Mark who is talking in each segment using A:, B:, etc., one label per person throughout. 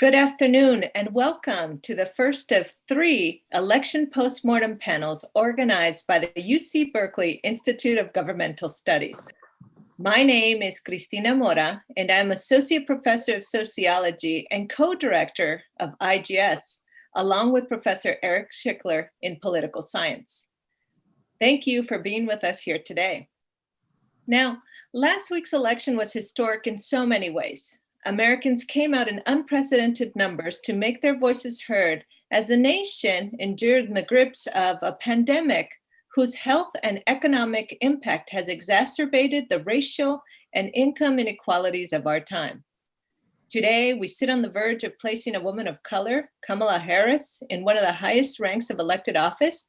A: Good afternoon and welcome to the first of 3 election postmortem panels organized by the UC Berkeley Institute of Governmental Studies. My name is Cristina Mora and I'm Associate Professor of Sociology and Co-Director of IGS, along with Professor Eric Schickler in Political Science. Thank you for being with us here today. Now, last week's election was historic in so many ways. Americans came out in unprecedented numbers to make their voices heard as the nation endured in the grips of a pandemic whose health and economic impact has exacerbated the racial and income inequalities of our time. Today, we sit on the verge of placing a woman of color, Kamala Harris, in one of the highest ranks of elected office.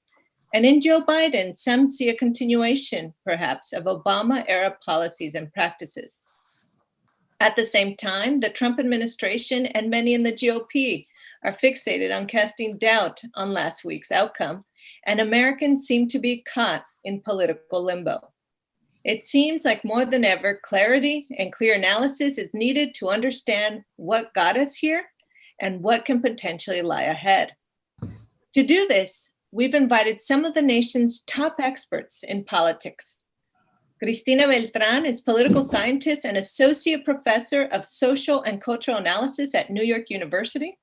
A: And in Joe Biden, some see a continuation, perhaps, of Obama-era policies and practices. At the same time, the Trump administration and many in the GOP are fixated on casting doubt on last week's outcome, and Americans seem to be caught in political limbo. It seems like more than ever, clarity and clear analysis is needed to understand what got us here and what can potentially lie ahead. To do this, we've invited some of the nation's top experts in politics. Cristina Beltran is political scientist and associate professor of social and cultural analysis at New York University.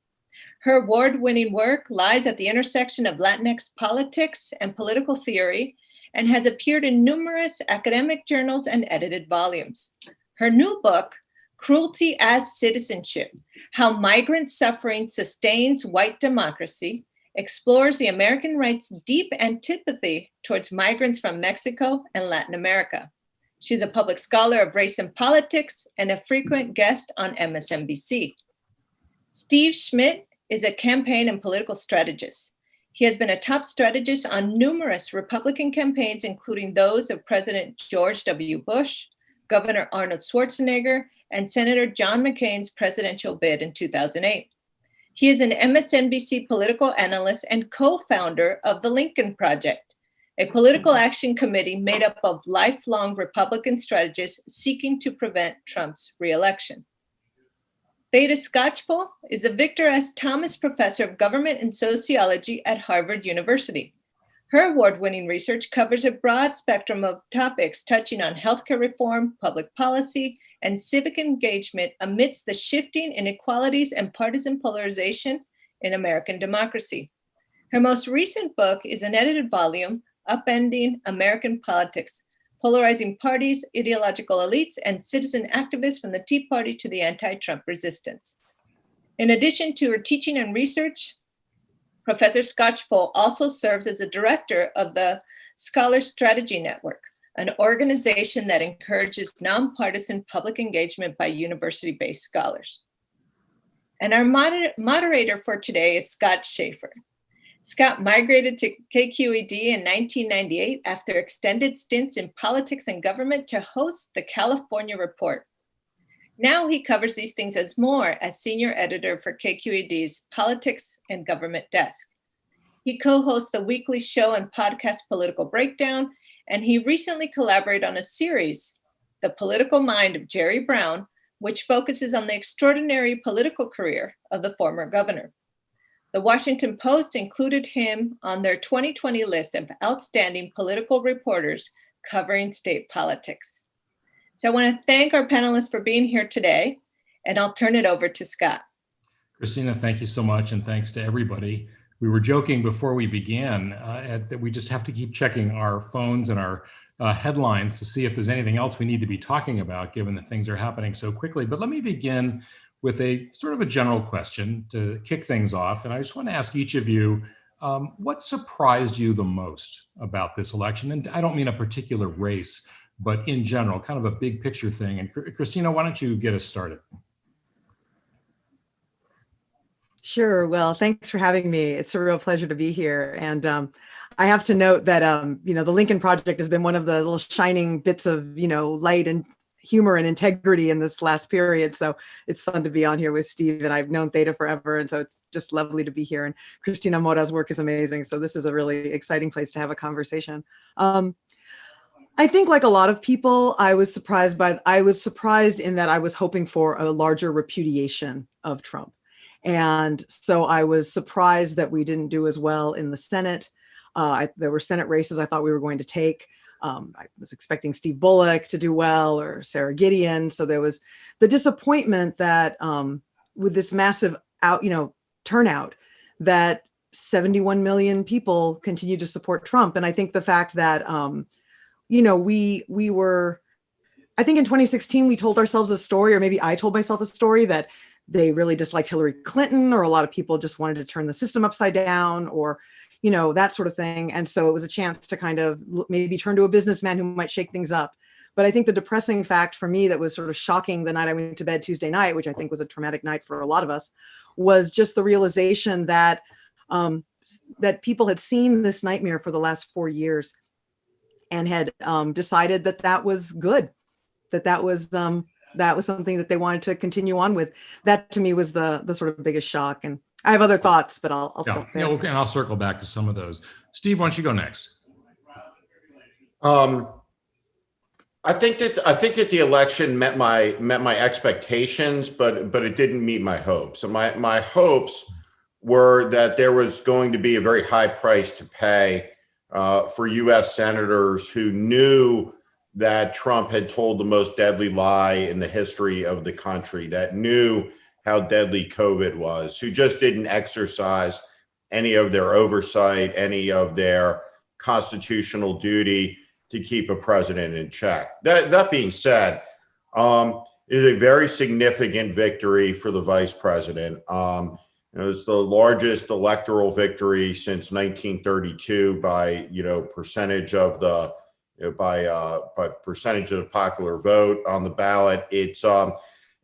A: Her award-winning work lies at the intersection of Latinx politics and political theory and has appeared in numerous academic journals and edited volumes. Her new book, Cruelty as Citizenship: How Migrant Suffering Sustains White Democracy, explores the American right's deep antipathy towards migrants from Mexico and Latin America. She's a public scholar of race and politics and a frequent guest on MSNBC. Steve Schmidt is a campaign and political strategist. He has been a top strategist on numerous Republican campaigns, including those of President George W. Bush, Governor Arnold Schwarzenegger, and Senator John McCain's presidential bid in 2008. He is an MSNBC political analyst and co-founder of the Lincoln Project, a political action committee made up of lifelong Republican strategists seeking to prevent Trump's reelection. Theda Skocpol is a Victor S. Thomas Professor of Government and Sociology at Harvard University. Her award-winning research covers a broad spectrum of topics touching on healthcare reform, public policy, and civic engagement amidst the shifting inequalities and partisan polarization in American democracy. Her most recent book is an edited volume, Upending American Politics: Polarizing Parties, Ideological Elites, and Citizen Activists from the Tea Party to the Anti-Trump Resistance. In addition to her teaching and research, Professor Skocpol also serves as the director of the Scholar Strategy Network, an organization that encourages nonpartisan public engagement by university-based scholars. And our moderator for today is Scott Schaefer. Scott migrated to KQED in 1998 after extended stints in politics and government to host the California Report. Now he covers these things as more as senior editor for KQED's Politics and Government Desk. He co-hosts the weekly show and podcast Political Breakdown, and he recently collaborated on a series, The Political Mind of Jerry Brown, which focuses on the extraordinary political career of the former governor. The Washington Post included him on their 2020 list of outstanding political reporters covering state politics. So I want to thank our panelists for being here today, and I'll turn it over to Scott.
B: Christina, thank you so much, and thanks to everybody. We were joking before we began that we just have to keep checking our phones and our headlines to see if there's anything else we need to be talking about, given that things are happening so quickly. But let me begin with a sort of a general question to kick things off. And I just want to ask each of you, what surprised you the most about this election? And I don't mean a particular race, but in general, kind of a big picture thing. And Christina, why don't you get us started?
C: Sure. Well, thanks for having me. It's a real pleasure to be here. And I have to note that, the Lincoln Project has been one of the little shining bits of, light and humor and integrity in this last period. So it's fun to be on here with Steve, and I've known Theda forever. And so it's just lovely to be here. And Cristina Mora's work is amazing. So this is a really exciting place to have a conversation. I think, like a lot of people, I was surprised in that I was hoping for a larger repudiation of Trump. And so I was surprised that we didn't do as well in the Senate. There were Senate races I thought we were going to take. I was expecting Steve Bullock to do well, or Sarah Gideon. So there was the disappointment that with this massive turnout, that 71 million people continue to support Trump. And I think the fact that, we were, I think in 2016, we told ourselves a story, or maybe I told myself a story, that they really disliked Hillary Clinton, or a lot of people just wanted to turn the system upside down, or, that sort of thing. And so it was a chance to kind of maybe turn to a businessman who might shake things up. But I think the depressing fact for me that was sort of shocking the night I went to bed Tuesday night, which I think was a traumatic night for a lot of us, was just the realization that that people had seen this nightmare for the last 4 years and had decided that that was good, that was something that they wanted to continue on with. That to me was the sort of biggest shock. And I have other thoughts, but I'll stop there.
B: And I'll circle back to some of those. Steve, why don't you go next?
D: I think that the election met my expectations, but it didn't meet my hopes. And my hopes were that there was going to be a very high price to pay for U.S. senators who knew that Trump had told the most deadly lie in the history of the country, that knew how deadly COVID was, who just didn't exercise any of their oversight, any of their constitutional duty to keep a president in check. That being said, it is a very significant victory for the vice president. It's the largest electoral victory since 1932 by percentage of the by percentage of the popular vote on the ballot. It's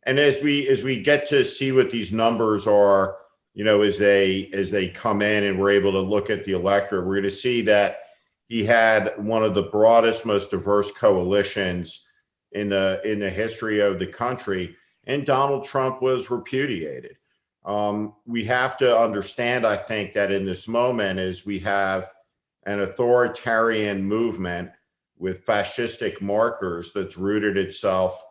D: and as we get to see what these numbers are, as they come in and we're able to look at the electorate, we're going to see that he had one of the broadest, most diverse coalitions in the history of the country, and Donald Trump was repudiated. We have to understand, I think, that in this moment, as we have an authoritarian movement with fascistic markers that's rooted itself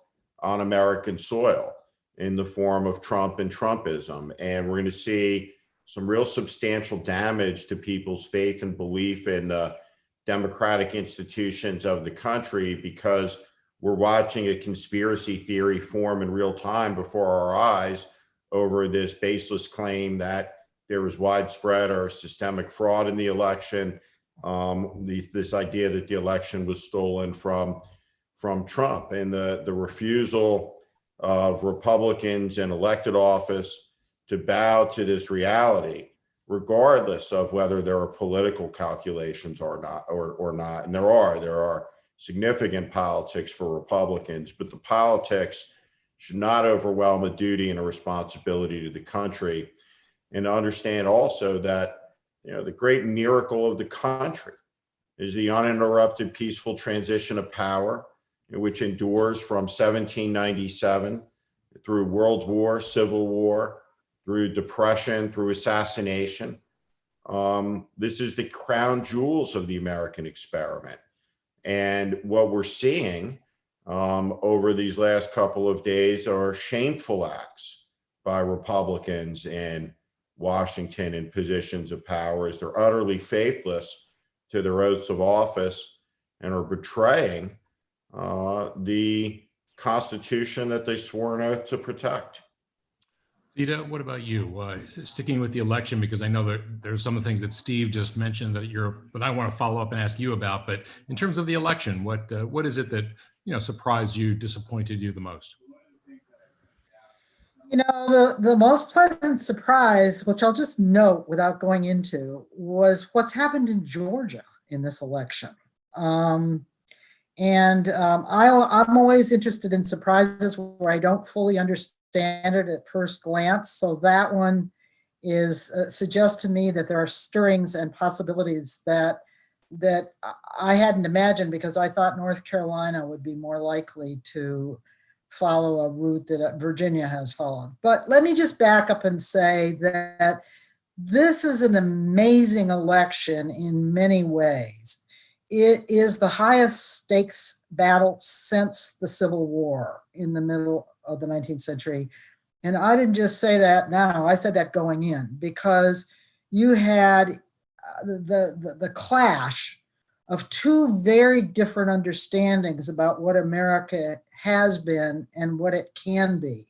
D: on American soil in the form of Trump and Trumpism. And we're going to see some real substantial damage to people's faith and belief in the democratic institutions of the country, because we're watching a conspiracy theory form in real time before our eyes over this baseless claim that there was widespread or systemic fraud in the election. This idea that the election was stolen from Trump, and the refusal of Republicans in elected office to bow to this reality, regardless of whether there are political calculations or not. And there are significant politics for Republicans, but the politics should not overwhelm a duty and a responsibility to the country. And to understand also that the great miracle of the country is the uninterrupted peaceful transition of power, which endures from 1797 through World War, Civil War, through depression, through assassination. This is the crown jewels of the American experiment. And what we're seeing over these last couple of days are shameful acts by Republicans in Washington in positions of power, as they're utterly faithless to their oaths of office and are betraying the Constitution that they swore an oath to protect.
B: Theda, what about you? Sticking with the election, because I know that there's some of the things that Steve just mentioned that I want to follow up and ask you about. But in terms of the election, what is it that surprised you, disappointed you the most?
E: The most pleasant surprise, which I'll just note without going into, was what's happened in Georgia in this election. I'm always interested in surprises where I don't fully understand it at first glance. So that one suggests to me that there are stirrings and possibilities that I hadn't imagined, because I thought North Carolina would be more likely to follow a route that Virginia has followed. But let me just back up and say that this is an amazing election in many ways. It is the highest stakes battle since the Civil War in the middle of the 19th century. And I didn't just say that now, I said that going in, because you had the clash of two very different understandings about what America has been and what it can be.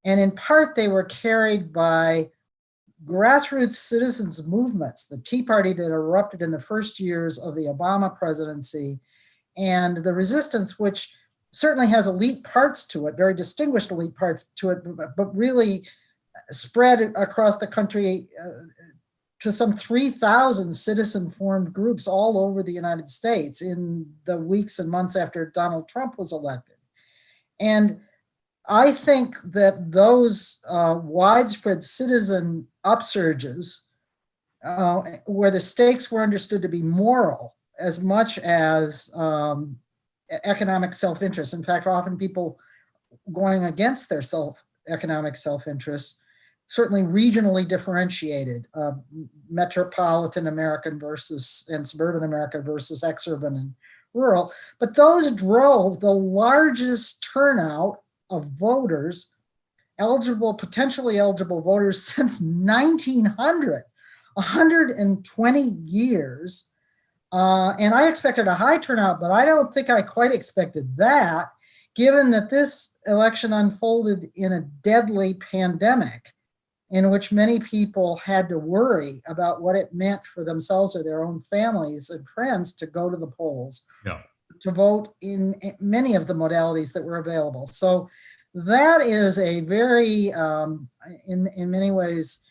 E: And in part, they were carried by grassroots citizens movements, the Tea Party that erupted in the first years of the Obama presidency, and the resistance, which certainly has elite parts to it, very distinguished elite parts to it, but really spread across the country to some 3,000 citizen-formed groups all over the United States in the weeks and months after Donald Trump was elected. And I think that those widespread citizen upsurges, where the stakes were understood to be moral as much as economic self-interest. In fact, often people going against their economic self-interest, certainly regionally differentiated, metropolitan American and suburban America versus exurban and rural. But those drove the largest turnout of voters, potentially eligible voters since 1900, 120 years. And I expected a high turnout, but I don't think I quite expected that, given that this election unfolded in a deadly pandemic in which many people had to worry about what it meant for themselves or their own families and friends to go to the polls, to vote in many of the modalities that were available. So that is a very, in many ways,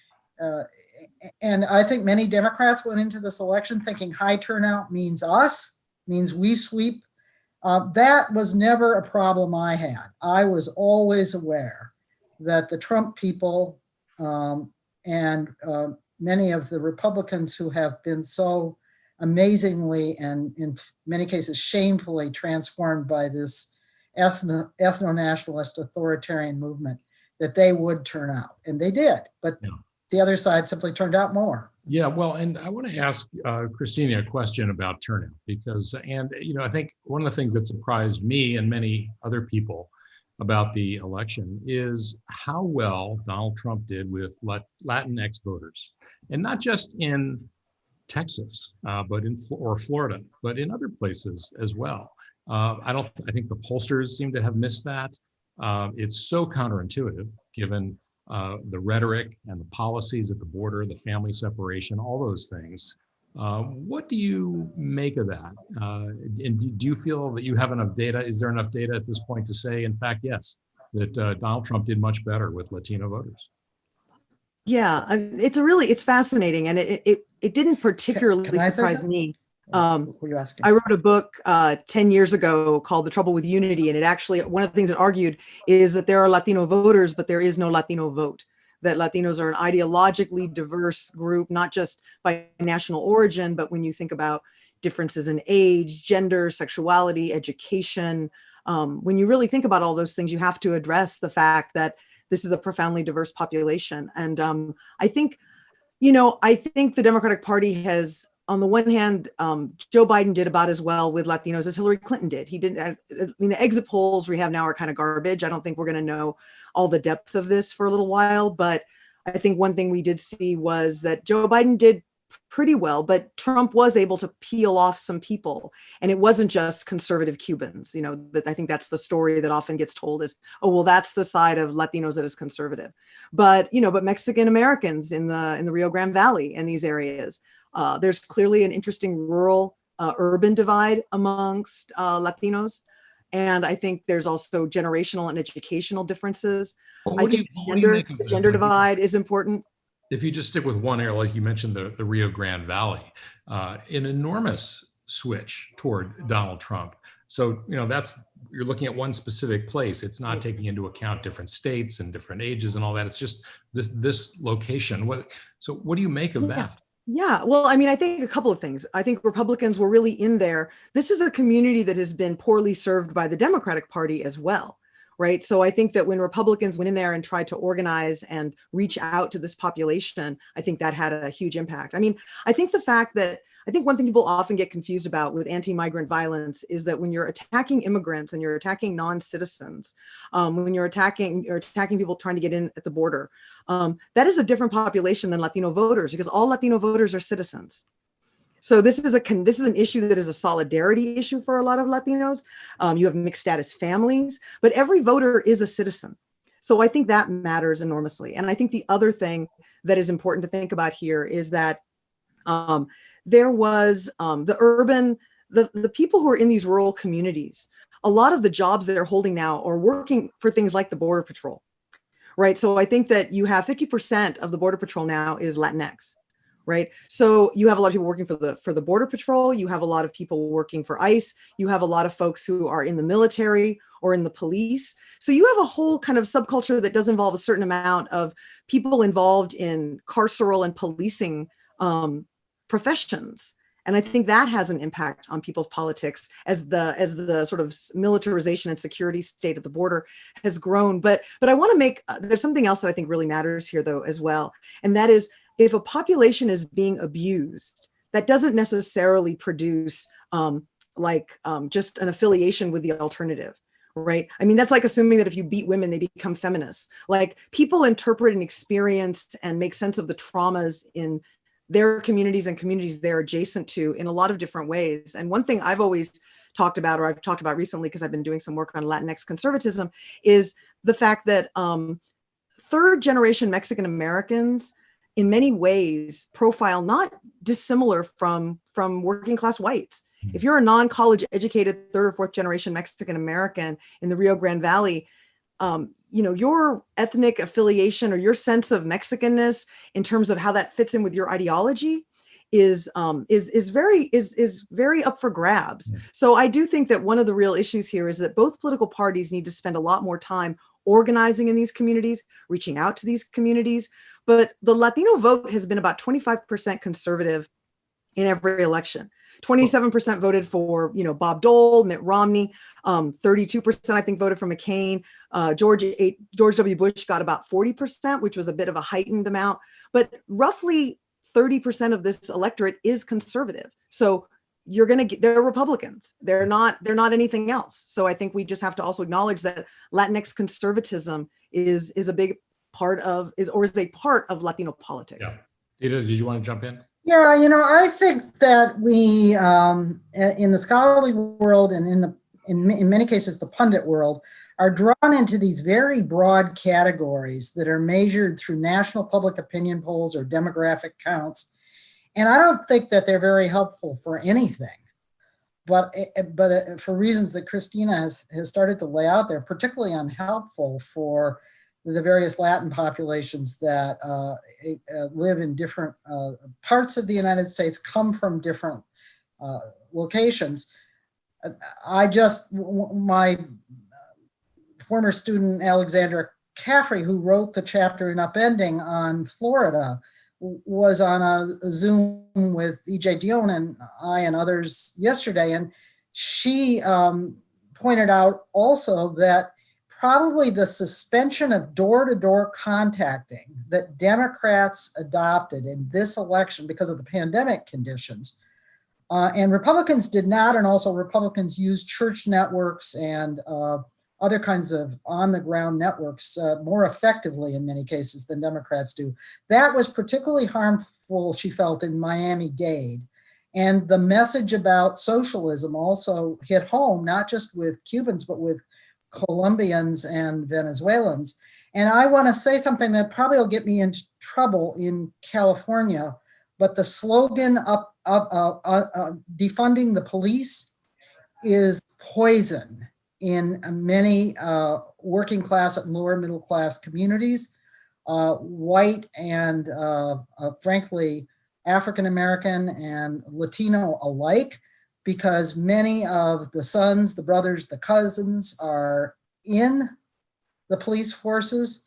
E: and I think many Democrats went into this election thinking high turnout means us, means we sweep. That was never a problem I had. I was always aware that the Trump people and many of the Republicans who have been so amazingly and in many cases shamefully transformed by this ethno-nationalist authoritarian movement, that they would turn out. And they did, but the other side simply turned out more.
B: Yeah, well, and I want to ask Christina a question about turnout, because, I think one of the things that surprised me and many other people about the election is how well Donald Trump did with Latinx voters, and not just in Texas, but or Florida, but in other places as well. I think the pollsters seem to have missed that. It's so counterintuitive given the rhetoric and the policies at the border, the family separation, all those things. What do you make of that? And do you feel that you have enough data? Is there enough data at this point to say, in fact, yes, that Donald Trump did much better with Latino voters?
C: Yeah, it's fascinating. And it didn't particularly surprise me.
E: What were you asking?
C: I wrote a book 10 years ago called The Trouble with Unity. And it actually, one of the things it argued is that there are Latino voters, but there is no Latino vote. That Latinos are an ideologically diverse group, not just by national origin, but when you think about differences in age, gender, sexuality, education, when you really think about all those things, you have to address the fact that this is a profoundly diverse population. And I think the Democratic Party has, on the one hand, Joe Biden did about as well with Latinos as Hillary Clinton did. He didn't. The exit polls we have now are kind of garbage. I don't think we're going to know all the depth of this for a little while. But I think one thing we did see was that Joe Biden did pretty well, but Trump was able to peel off some people. And it wasn't just conservative Cubans. That I think that's the story that often gets told is, oh, well, that's the side of Latinos that is conservative. But Mexican Americans in the Rio Grande Valley and these areas. There's clearly an interesting rural urban divide amongst Latinos. And I think there's also generational and educational differences.
B: Well,
C: I think the gender divide is important.
B: If you just stick with one area, like you mentioned, the Rio Grande Valley, an enormous switch toward Donald Trump. So, you're looking at one specific place. It's not taking into account different states and different ages and all that. It's just this location. So what do you make of that?
C: Yeah, well, I think a couple of things. I think Republicans were really in there. This is a community that has been poorly served by the Democratic Party as well, right? So I think that when Republicans went in there and tried to organize and reach out to this population, I think that had a huge impact. I think the fact that I think one thing people often get confused about with anti-migrant violence is that when you're attacking immigrants and you're attacking non-citizens, when you're attacking people trying to get in at the border, that is a different population than Latino voters, because all Latino voters are citizens. So this is an issue that is a solidarity issue for a lot of Latinos. You have mixed status families, but every voter is a citizen. So I think that matters enormously. And I think the other thing that is important to think about here is that there was the people who are in these rural communities, a lot of the jobs that they're holding now are working for things like the Border Patrol, right? So I think that you have 50% of the Border Patrol now is Latinx. Right. So you have a lot of people working for the Border Patrol. You have a lot of people working for ICE. You have a lot of folks who are in the military or in the police. So you have a whole kind of subculture that does involve a certain amount of people involved in carceral and policing professions. And I think that has an impact on people's politics as the sort of militarization and security state at the border has grown. But I want to make, there's something else that I think really matters here though as well. And that is, if a population is being abused, that doesn't necessarily produce just an affiliation with the alternative, right? I mean, that's like assuming that if you beat women, they become feminists. Like, people interpret and experience and make sense of the traumas in their communities and communities they're adjacent to in a lot of different ways. And one thing I've always talked about, or I've talked about recently, because I've been doing some work on Latinx conservatism, is the fact that third generation Mexican Americans in many ways profile not dissimilar from working class whites. If you're a non-college educated third or fourth generation Mexican American in the Rio Grande Valley, your ethnic affiliation or your sense of Mexicanness in terms of how that fits in with your ideology is very up for grabs. So I do think that one of the real issues here is that both political parties need to spend a lot more time organizing in these communities, reaching out to these communities. But the Latino vote has been about 25% conservative in every election. 27% voted for, Bob Dole, Mitt Romney. 32% I think voted for McCain. George W. Bush got about 40%, which was a bit of a heightened amount. But roughly 30% of this electorate is conservative. So they're Republicans. They're not anything else. So I think we just have to also acknowledge that Latinx conservatism is a big part of, is a part of Latino politics.
B: Yeah. Ida, did you want to jump in?
E: Yeah, I think that we, in the scholarly world and in many cases the pundit world, are drawn into these very broad categories that are measured through national public opinion polls or demographic counts. And I don't think that they're very helpful for anything. But for reasons that Christina has started to lay out, they're particularly unhelpful for the various Latin populations that live in different parts of the United States, come from different locations. My former student, Alexandra Caffrey, who wrote the chapter in Upending on Florida, was on a Zoom with EJ Dion and I and others yesterday. And she pointed out also that probably the suspension of door-to-door contacting that Democrats adopted in this election because of the pandemic conditions, and Republicans did not, and also Republicans used church networks and other kinds of on-the-ground networks more effectively in many cases than Democrats do. That was particularly harmful, she felt, in Miami-Dade. And the message about socialism also hit home, not just with Cubans, but with Colombians and Venezuelans. And I want to say something that probably will get me into trouble in California, but the slogan defunding the police is poison in many working class and lower middle class communities, white and frankly, African American and Latino alike, because many of the sons, the brothers, the cousins are in the police forces.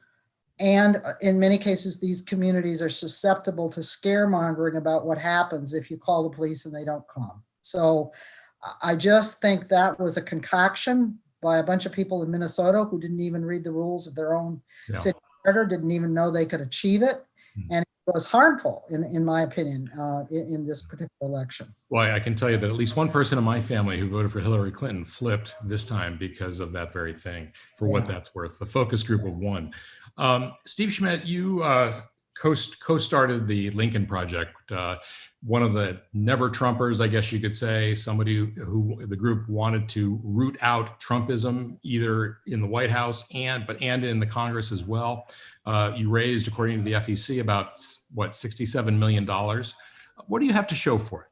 E: And in many cases, these communities are susceptible to scaremongering about what happens if you call the police and they don't come. So I just think that was a concoction by a bunch of people in Minnesota who didn't even read the rules of their own city charter, didn't even know they could achieve it. And was harmful, in my opinion, in this particular election.
B: Well, I can tell you that at least one person in my family who voted for Hillary Clinton flipped this time because of that very thing, for what that's worth, the focus group of one. Steve Schmidt, you co-started the Lincoln Project, one of the never Trumpers, I guess you could say, somebody who the group wanted to root out Trumpism, either in the White House and in the Congress as well. You raised, according to the FEC, about what, $67 million. What do you have to show for it?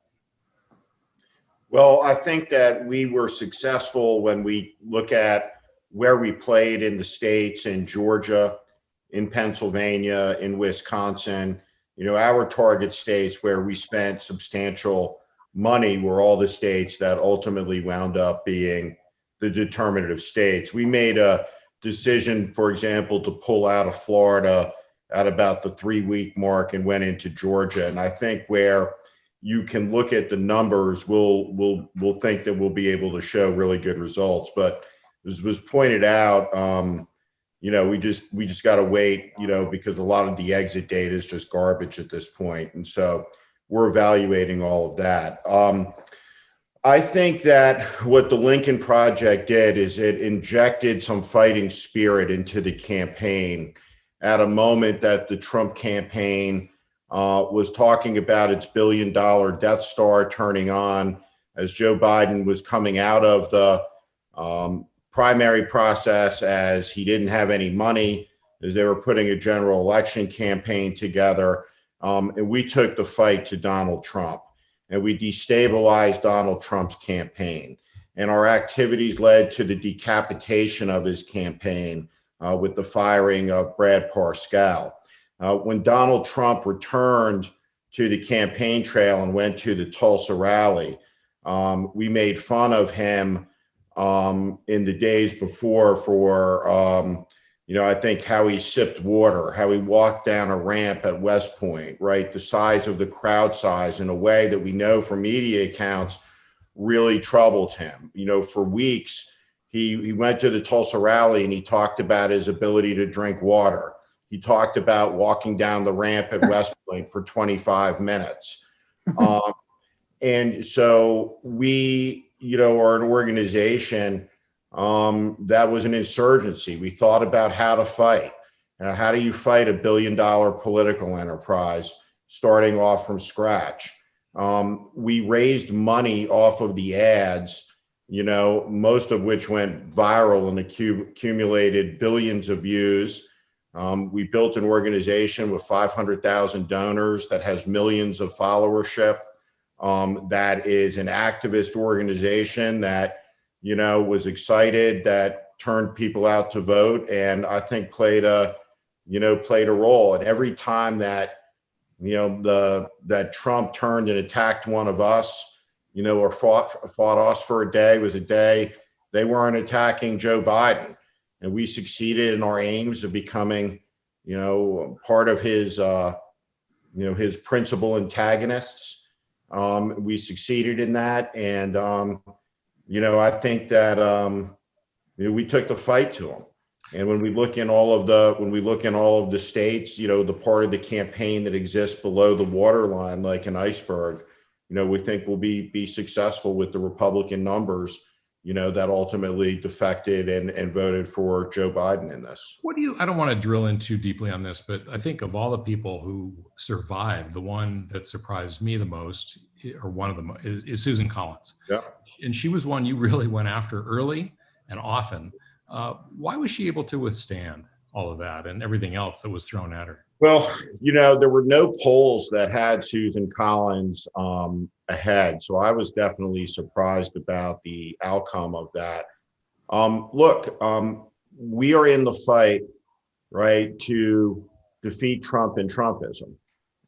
D: Well, I think that we were successful when we look at where we played in the states, in Georgia, in Pennsylvania, in Wisconsin. You know, our target states where we spent substantial money were all the states that ultimately wound up being the determinative states. We made a decision, for example, to pull out of Florida at about the 3-week mark and went into Georgia. And I think where you can look at the numbers, we'll think that we'll be able to show really good results. But as was pointed out, you know, we just got to wait, you know, because a lot of the exit data is just garbage at this point. And so we're evaluating all of that. I think that what the Lincoln Project did is it injected some fighting spirit into the campaign at a moment that the Trump campaign was talking about its billion-dollar Death Star turning on as Joe Biden was coming out of the primary process, as he didn't have any money, as they were putting a general election campaign together. And we took the fight to Donald Trump, and we destabilized Donald Trump's campaign. And our activities led to the decapitation of his campaign with the firing of Brad Parscale. When Donald Trump returned to the campaign trail and went to the Tulsa rally, we made fun of him in the days before for, you know, I think how he sipped water, how he walked down a ramp at West Point, right? The size of the crowd size in a way that we know from media accounts really troubled him. You know, for weeks, he went to the Tulsa rally and he talked about his ability to drink water. He talked about walking down the ramp at West Point for 25 minutes. And so we, you know, are an organization that was an insurgency. We thought about how to fight. How do you fight a billion-dollar political enterprise starting off from scratch? We raised money off of the ads, you know, most of which went viral and accumulated billions of views. We built an organization with 500,000 donors that has millions of followership. That is an activist organization that, you know, was excited, that turned people out to vote, and I think played a role. And every time that, you know, that Trump turned and attacked one of us, you know, or fought us for a day, was a day they weren't attacking Joe Biden. And we succeeded in our aims of becoming, you know, part of his, you know, his principal antagonists. We succeeded in that. And, you know, I think that, you know, we took the fight to him. And when we look in all of the states, you know, the part of the campaign that exists below the waterline, like an iceberg, you know, we think we'll be successful with the Republican numbers, you know, that ultimately defected and voted for Joe Biden in this.
B: I don't want to drill in too deeply on this, but I think of all the people who survived, the one that surprised me the most, or one of them, is Susan Collins.
D: Yeah.
B: And she was one you really went after early and often. Why was she able to withstand all of that and everything else that was thrown at her?
D: Well, you know, there were no polls that had Susan Collins ahead. So I was definitely surprised about the outcome of that. Look, we are in the fight, right, to defeat Trump and Trumpism.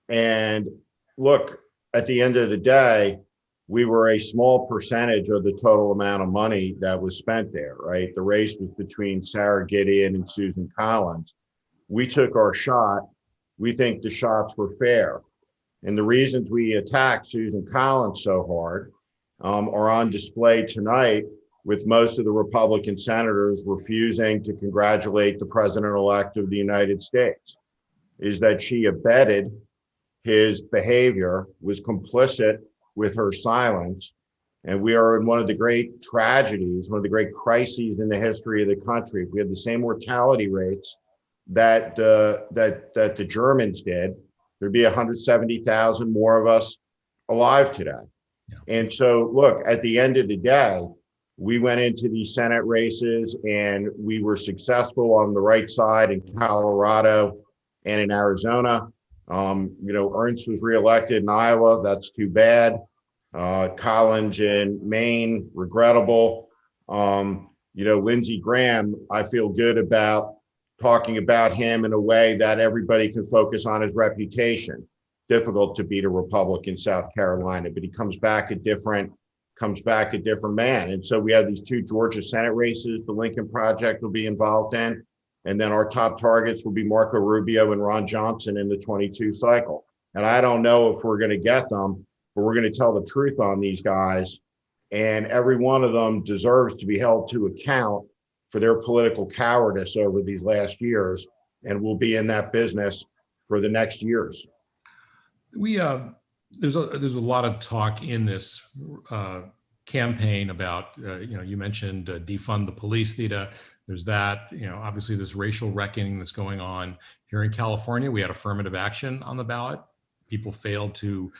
D: And look, at the end of the day, we were a small percentage of the total amount of money that was spent there, right? The race was between Sarah Gideon and Susan Collins. We took our shot. We think the shots were fair. And the reasons we attacked Susan Collins so hard are on display tonight, with most of the Republican senators refusing to congratulate the president-elect of the United States, is that she abetted his behavior, was complicit with her silence. And we are in one of the great tragedies, one of the great crises in the history of the country. If we had the same mortality rates that the Germans did, there'd be 170,000 more of us alive today. Yeah. And so, look, at the end of the day, we went into these Senate races and we were successful on the right side in Colorado and in Arizona. Ernst was reelected in Iowa. That's too bad. Collins in Maine, regrettable. Lindsey Graham, I feel good about talking about him in a way that everybody can focus on his reputation. Difficult to beat a Republican in South Carolina, but he comes back a different man. And so we have these two Georgia Senate races the Lincoln Project will be involved in. And then our top targets will be Marco Rubio and Ron Johnson in the 22 cycle. And I don't know if we're going to get them, but we're going to tell the truth on these guys. And every one of them deserves to be held to account for their political cowardice over these last years. And we'll be in that business for the next years.
B: There's a lot of talk in this campaign about, you mentioned defund the police, Theda. There's that, obviously this racial reckoning that's going on here in California. We had affirmative action on the ballot. People failed to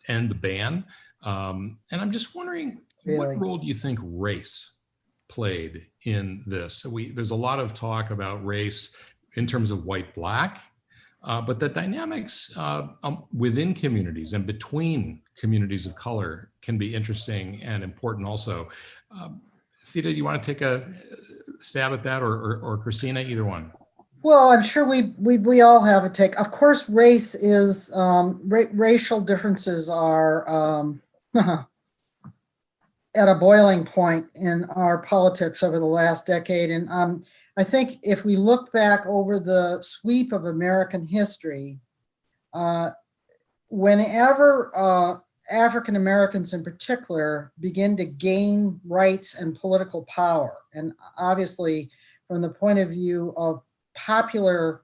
B: end the ban. And I'm just wondering, what role do you think race played in this? So there's a lot of talk about race in terms of white-black, but the dynamics within communities and between communities of color can be interesting and important also. Theda, do you want to take a stab at that, or Christina, either one?
E: Well, I'm sure we all have a take. Of course, race is racial differences are at a boiling point in our politics over the last decade, and I think if we look back over the sweep of American history, whenever African Americans in particular begin to gain rights and political power, and obviously from the point of view of popular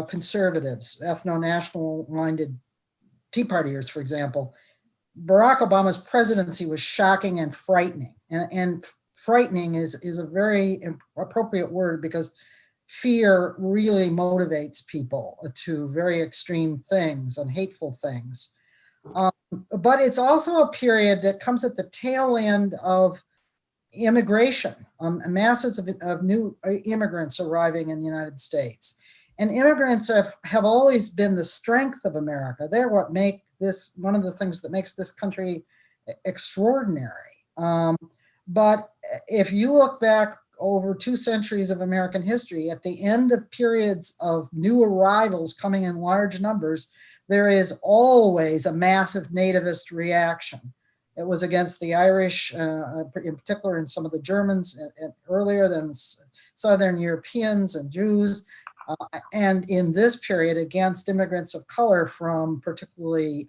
E: conservatives, ethno-national minded Tea Partiers, for example, Barack Obama's presidency was shocking and frightening. And frightening is a very appropriate word because fear really motivates people to very extreme things and hateful things. But it's also a period that comes at the tail end of immigration, masses of new immigrants arriving in the United States. And immigrants have always been the strength of America. They're what make this one of the things that makes this country extraordinary. But if you look back over 2 centuries of American history, at the end of periods of new arrivals coming in large numbers, there is always a massive nativist reaction. It was against the Irish, in particular, and some of the Germans earlier than Southern Europeans and Jews. And in this period, against immigrants of color from particularly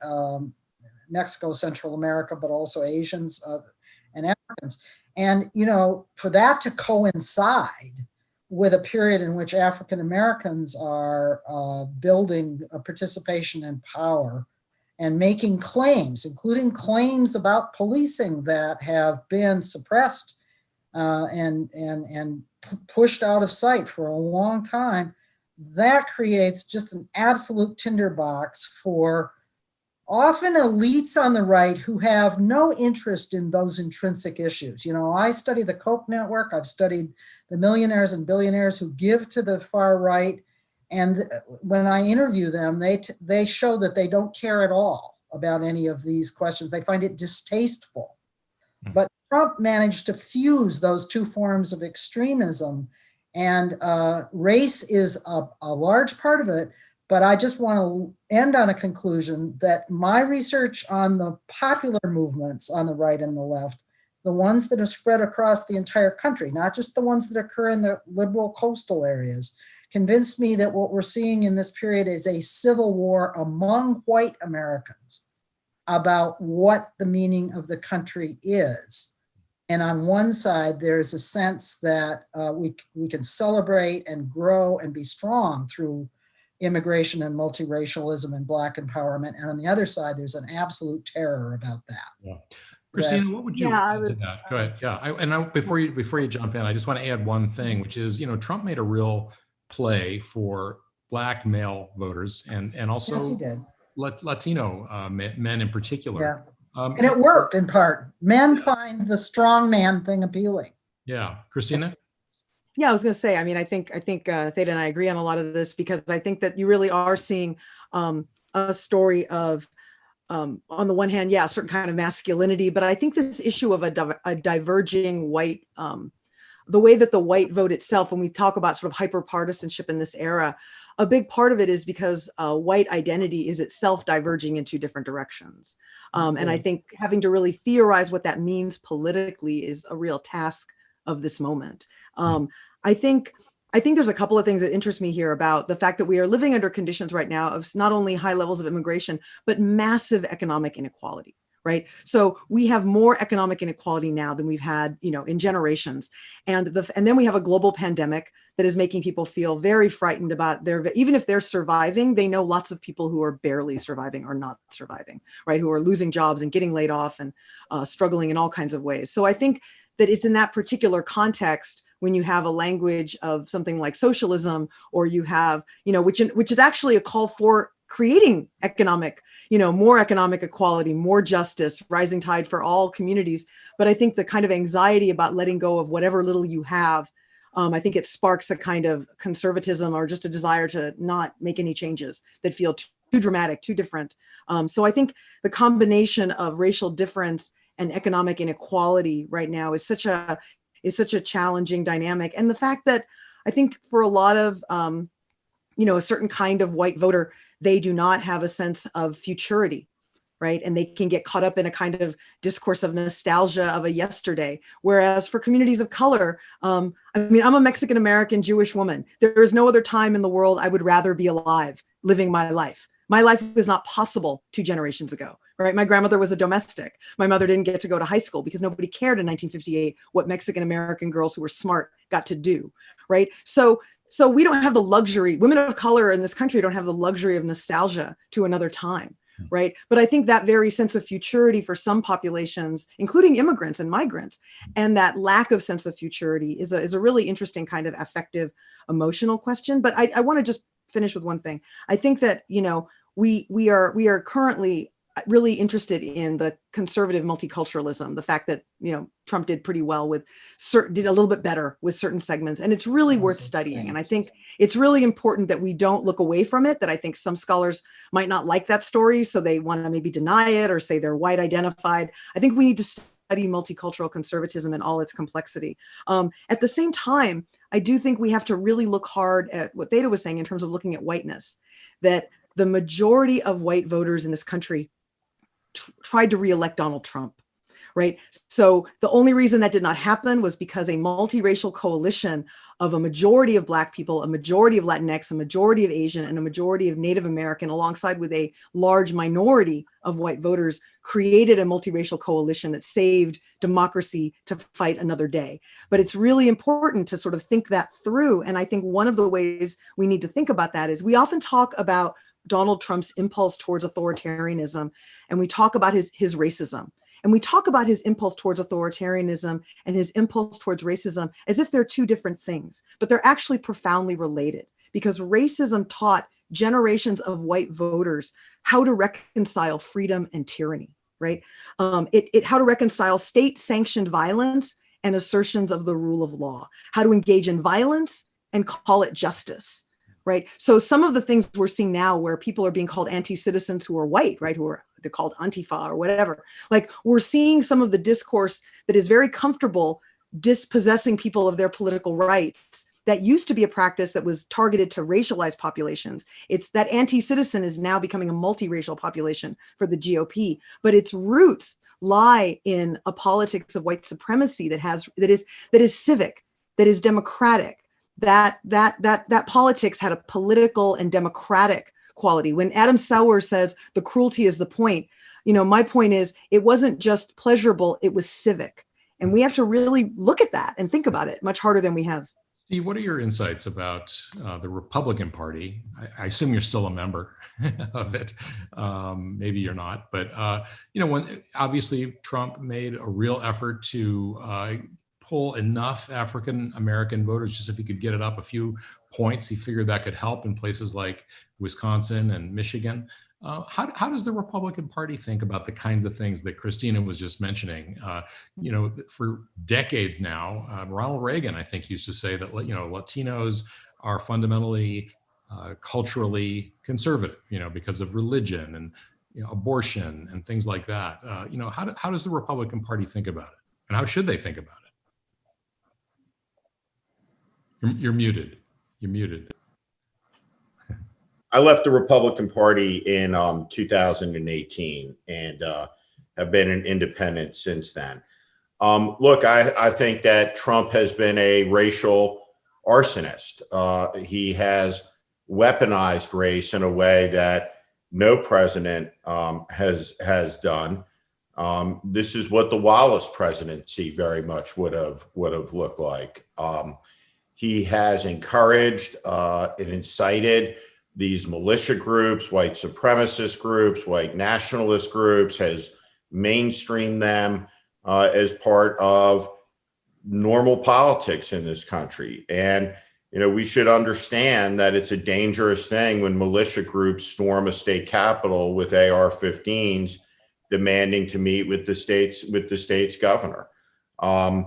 E: Mexico, Central America, but also Asians and Africans. And, for that to coincide with a period in which African Americans are building a participation in power and making claims, including claims about policing that have been suppressed and pushed out of sight for a long time, that creates just an absolute tinderbox for often elites on the right who have no interest in those intrinsic issues. I study the Koch network. I've studied the millionaires and billionaires who give to the far right. And when I interview them, they show that they don't care at all about any of these questions. They find it distasteful. But Trump managed to fuse those two forms of extremism, and race is a large part of it. But I just want to end on a conclusion that my research on the popular movements on the right and the left, the ones that are spread across the entire country, not just the ones that occur in the liberal coastal areas, convinced me that what we're seeing in this period is a civil war among white Americans about what the meaning of the country is. And on one side, there's a sense that we can celebrate and grow and be strong through immigration and multiracialism and Black empowerment. And on the other side, there's an absolute terror about that.
B: Yeah. Christina, what would you add to that? Go ahead. Yeah. Before you jump in, I just want to add one thing, which is, Trump made a real play for Black male voters and also
E: yes, he did.
B: Latino men in particular.
E: Yeah. And it worked in part. Men find the strong man thing appealing.
B: Yeah. Christina?
C: Yeah, I was going to say, I think Theda and I agree on a lot of this, because I think that you really are seeing a story of, on the one hand, a certain kind of masculinity, but I think this issue of a diverging white, the way that the white vote itself, when we talk about sort of hyper-partisanship in this era, a big part of it is because white identity is itself diverging in two different directions. And I think having to really theorize what that means politically is a real task of this moment. I think there's a couple of things that interest me here about the fact that we are living under conditions right now of not only high levels of immigration, but massive economic inequality, right? So we have more economic inequality now than we've had, in generations. And then we have a global pandemic that is making people feel very frightened about even if they're surviving, they know lots of people who are barely surviving or not surviving, right? Who are losing jobs and getting laid off and struggling in all kinds of ways. So I think that it's in that particular context when you have a language of something like socialism, or you have, which is actually a call for creating economic, more economic equality, more justice, rising tide for all communities. But I think the kind of anxiety about letting go of whatever little you have, I think it sparks a kind of conservatism or just a desire to not make any changes that feel too dramatic, too different. So I think the combination of racial difference and economic inequality right now is such a challenging dynamic. And the fact that I think for a lot of, a certain kind of white voter, they do not have a sense of futurity, right? And they can get caught up in a kind of discourse of nostalgia of a yesterday. Whereas for communities of color, I'm a Mexican-American Jewish woman. There is no other time in the world I would rather be alive, living my life. My life was not possible 2 generations ago, right? My grandmother was a domestic. My mother didn't get to go to high school because nobody cared in 1958 what Mexican-American girls who were smart got to do, right? So we don't have the luxury, women of color in this country don't have the luxury of nostalgia to another time, right? But I think that very sense of futurity for some populations, including immigrants and migrants, and that lack of sense of futurity is a really interesting kind of affective, emotional question. But I want to just finish with one thing. I think that, we are currently really interested in the conservative multiculturalism, the fact that, Trump did pretty well did a little bit better with certain segments, and it's really worth studying. And I think it's really important that we don't look away from it, that I think some scholars might not like that story, so they want to maybe deny it or say they're white identified. I think we need to study multicultural conservatism in all its complexity. At the same time, I do think we have to really look hard at what Theda was saying in terms of looking at whiteness, that the majority of white voters in this country tried to reelect Donald Trump, right? So the only reason that did not happen was because a multiracial coalition of a majority of Black people, a majority of Latinx, a majority of Asian, and a majority of Native American, alongside with a large minority of white voters, created a multiracial coalition that saved democracy to fight another day. But it's really important to sort of think that through. And I think one of the ways we need to think about that is we often talk about Donald Trump's impulse towards authoritarianism, and we talk about his racism. And we talk about his impulse towards authoritarianism and his impulse towards racism as if they're two different things, but they're actually profoundly related, because racism taught generations of white voters how to reconcile freedom and tyranny, right? How to reconcile state-sanctioned violence and assertions of the rule of law, how to engage in violence and call it justice. Right. So some of the things we're seeing now where people are being called anti-citizens who are white, right, they're called Antifa or whatever, like we're seeing some of the discourse that is very comfortable dispossessing people of their political rights. That used to be a practice that was targeted to racialized populations. It's that anti-citizen is now becoming a multiracial population for the GOP, but its roots lie in a politics of white supremacy that is civic, that is democratic. That politics had a political and democratic quality. When Adam Sauer says the cruelty is the point, my point is it wasn't just pleasurable, it was civic. And we have to really look at that and think about it much harder than we have.
B: Steve, what are your insights about the Republican Party? I assume you're still a member of it. Maybe you're not, but when obviously Trump made a real effort to pull enough African American voters, just if he could get it up a few points, he figured that could help in places like Wisconsin and Michigan. How does the Republican Party think about the kinds of things that Christina was just mentioning? For decades now, Ronald Reagan, I think, used to say that Latinos are fundamentally culturally conservative, because of religion and abortion and things like that. How does the Republican Party think about it, and how should they think about it? You're muted. You're muted.
D: I left the Republican Party in 2018 and have been an independent since then. Look, I think that Trump has been a racial arsonist. He has weaponized race in a way that no president has done. This is what the Wallace presidency very much would have looked like. He has encouraged and incited these militia groups, white supremacist groups, white nationalist groups, has mainstreamed them as part of normal politics in this country. And, we should understand that it's a dangerous thing when militia groups storm a state capitol with AR-15s demanding to meet with the state's governor. I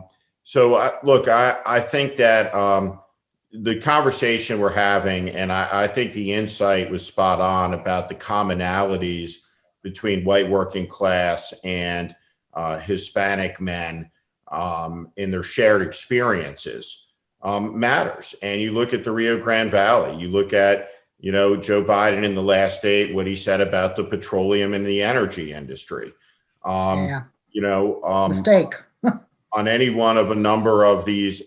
D: think that the conversation we're having, and I think the insight was spot on about the commonalities between white working class and Hispanic men in their shared experiences matters. And you look at the Rio Grande Valley, you look at, Joe Biden in the last date, what he said about the petroleum and the energy industry.
E: Mistake.
D: On any one of a number of these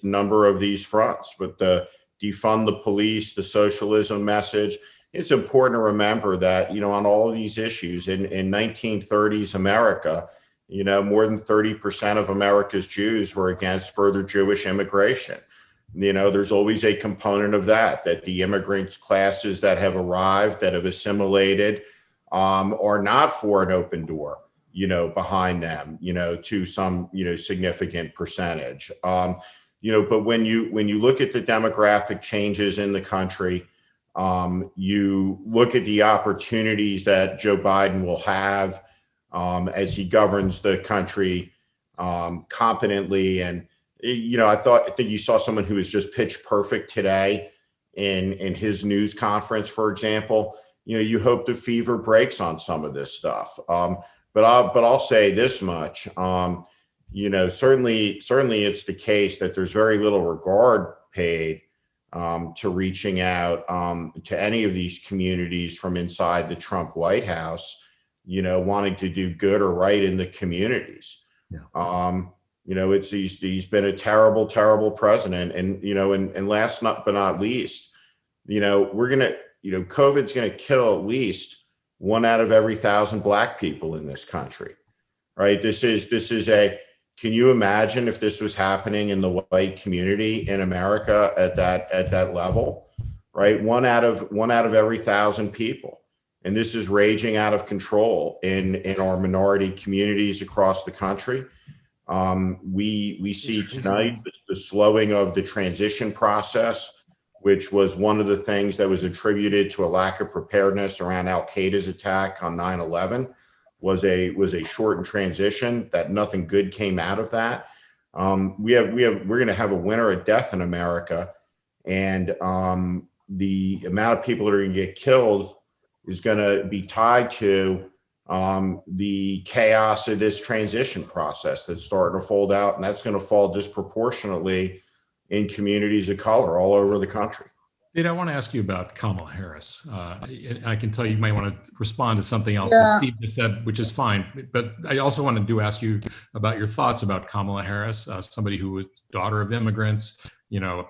D: fronts, but the defund the police, the socialism message. It's important to remember that, on all of these issues in 1930s America, more than 30% of America's Jews were against further Jewish immigration. There's always a component of that the immigrant classes that have arrived, that have assimilated, are not for an open door, behind them, to some, significant percentage. But when you look at the demographic changes in the country, you look at the opportunities that Joe Biden will have as he governs the country competently. And, I think you saw someone who was just pitch perfect today in his news conference, for example. You hope the fever breaks on some of this stuff. But I'll say this much. Certainly it's the case that there's very little regard paid to reaching out to any of these communities from inside the Trump White House, wanting to do good or right in the communities. Yeah. He's been a terrible, terrible president. And last but not least, COVID's going to kill at least 1 out of every 1,000 Black people in this country, right? Can you imagine if this was happening in the white community in America at that level, right? 1 out of every 1,000 people. And this is raging out of control in our minority communities across the country. We see tonight the slowing of the transition process, which was one of the things that was attributed to a lack of preparedness around Al-Qaeda's attack on 9/11. Was a shortened transition, that nothing good came out of that. We're going to have a winter of death in America, and the amount of people that are going to get killed is going to be tied to the chaos of this transition process that's starting to fold out, and that's going to fall disproportionately in communities of color all over the country.
B: I want to ask you about Kamala Harris. I can tell you might want to respond to something else that Steve just said, which is fine. But I also wanted to ask you about your thoughts about Kamala Harris, somebody who was daughter of immigrants,